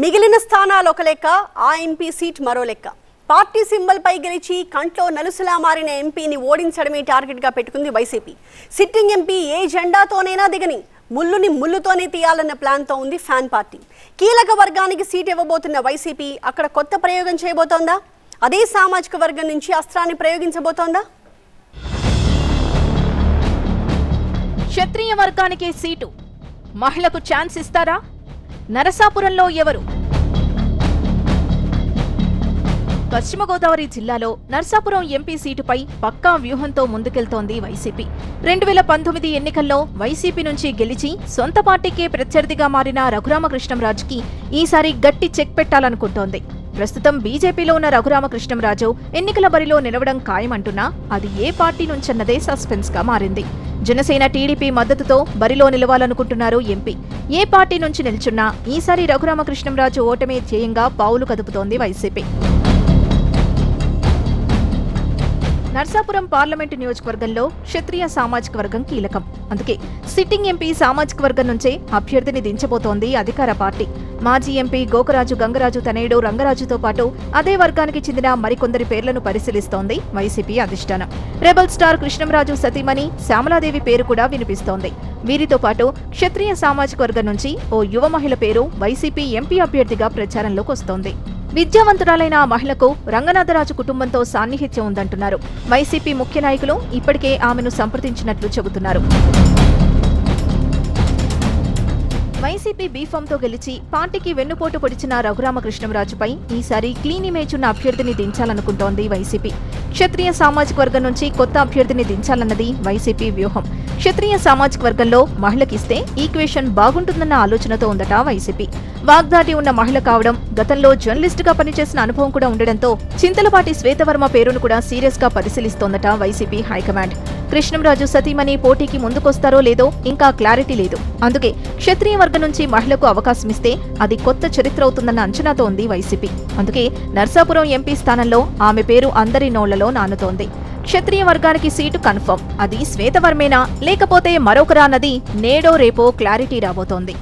మిగిలిన స్థానాలు ఒక లెక్క, ఆ ఎంపీ సీట్ మరో లెక్క. పార్టీ సింబల్ పై గెలిచి కంట్లో నలుసులా మారిన ఎంపీని ఓడించడమే టార్గెట్ గా పెట్టుకుంది వైసీపీ. సిట్టింగ్ ఎంపీ ఏ జెండాతోనైనా దిగని ముల్లుని ముల్లుతోనే తీయాలన్న ప్లాన్ తో ఉంది ఫ్యాన్ పార్టీ. కీలక వర్గానికి సీట్ ఇవ్వబోతున్న వైసీపీ అక్కడ కొత్త ప్రయోగం చేయబోతోందా? అదే సామాజిక వర్గం నుంచి అస్త్రాన్ని ప్రయోగించబోతోందా? క్షత్రియ వర్గానికి సీటు, మహిళకు ఛాన్స్ ఇస్తారా? నరసాపురంలో ఎవరు? పశ్చిమ గోదావరి జిల్లాలో నర్సాపురం ఎంపీ సీటుపై పక్కా వ్యూహంతో ముందుకెళ్తోంది వైసీపీ. 2019 ఎన్నికల్లో వైసీపీ నుంచి గెలిచి సొంత పార్టీకే ప్రత్యర్థిగా మారిన రఘురామకృష్ణంరాజుకి ఈసారి గట్టి చెక్ పెట్టాలనుకుంటోంది. ప్రస్తుతం బీజేపీలో ఉన్న రఘురామకృష్ణంరాజు ఎన్నికల బరిలో నిలవడం ఖాయమంటున్నా అది ఏ పార్టీ నుంచన్నదే సస్పెన్స్ గా మారింది. జనసేన, టీడీపీ మద్దతుతో బరిలో నిలవాలనుకుంటున్నారు ఎంపీ. ఏ పార్టీ నుంచి నిల్చున్నా ఈసారి రఘురామకృష్ణంరాజు ఓటమే ధ్యేయంగా పావులు కదుపుతోంది వైసీపీ. నర్సాపురం పార్లమెంటు నియోజకవర్గంలో క్షత్రియ సామాజిక వర్గం కీలకం. అందుకే సిట్టింగ్ ఎంపీ సామాజిక వర్గం నుంచే అభ్యర్థిని దించబోతోంది అధికార పార్టీ. మాజీ ఎంపీ గోకరాజు గంగరాజు తనయుడు రంగరాజుతో పాటు అదే వర్గానికి చెందిన మరికొందరి పేర్లను పరిశీలిస్తోంది వైసీపీ అధిష్టానం. రెబల్ స్టార్ కృష్ణంరాజు సతీమణి శ్యామలాదేవి పేరు కూడా వినిపిస్తోంది. వీరితో పాటు క్షత్రియ సామాజిక వర్గం నుంచి ఓ యువ మహిళ పేరు వైసీపీ ఎంపీ అభ్యర్థిగా ప్రచారంలోకి వస్తోంది. విద్యావంతురాలైన ఆ మహిళకు రంగనాథరాజు కుటుంబంతో సాన్నిహిత్యం ఉందంటున్నారు. వైసీపీ ముఖ్య నాయకులు ఇప్పటికే ఆమెను సంప్రదించినట్లు చెబుతున్నారు. వైసీపీ బీఫామ్తో గెలిచి పార్టీకి వెన్నుపోటు పొడిచిన రఘురామకృష్ణంరాజుపై ఈసారి క్లీన్ ఇమేజ్ ఉన్న అభ్యర్థిని దించాలనుకుంటోంది వైసీపీ. క్షత్రియ సామాజిక వర్గం నుంచి కొత్త అభ్యర్థిని దించాలన్నది వైసీపీ వ్యూహం. క్షత్రియ సామాజిక వర్గంలో మహిళకిస్తే ఈక్వేషన్ బాగుంటుందన్న ఆలోచనతో ఉందట వైసీపీ. వాగ్దాటి ఉన్న మహిళ కావడం, గతంలో జర్నలిస్టుగా పనిచేసిన అనుభవం కూడా ఉండడంతో చింతలపాటి శ్వేతవర్మ పేరును కూడా సీరియస్ గా పరిశీలిస్తోందట వైసీపీ హైకమాండ్. కృష్ణంరాజు సతీమణి పోటీకి ముందుకొస్తారో లేదో ఇంకా క్లారిటీ లేదు. అందుకే క్షత్రియ వర్గం నుంచి మహిళకు అవకాశమిస్తే అది కొత్త చరిత్ర అవుతుందన్న అంచనాతో ఉంది వైసీపీ. అందుకే నర్సాపురం ఎంపీ స్థానంలో ఆమె పేరు అందరి నోళ్లలో నానుతోంది. క్షత్రియ వర్గానికి సీటు కన్ఫర్మ్. అది శ్వేతవర్మేనా లేకపోతే మరొకరా అన్నది నేడో రేపో క్లారిటీ రాబోతోంది.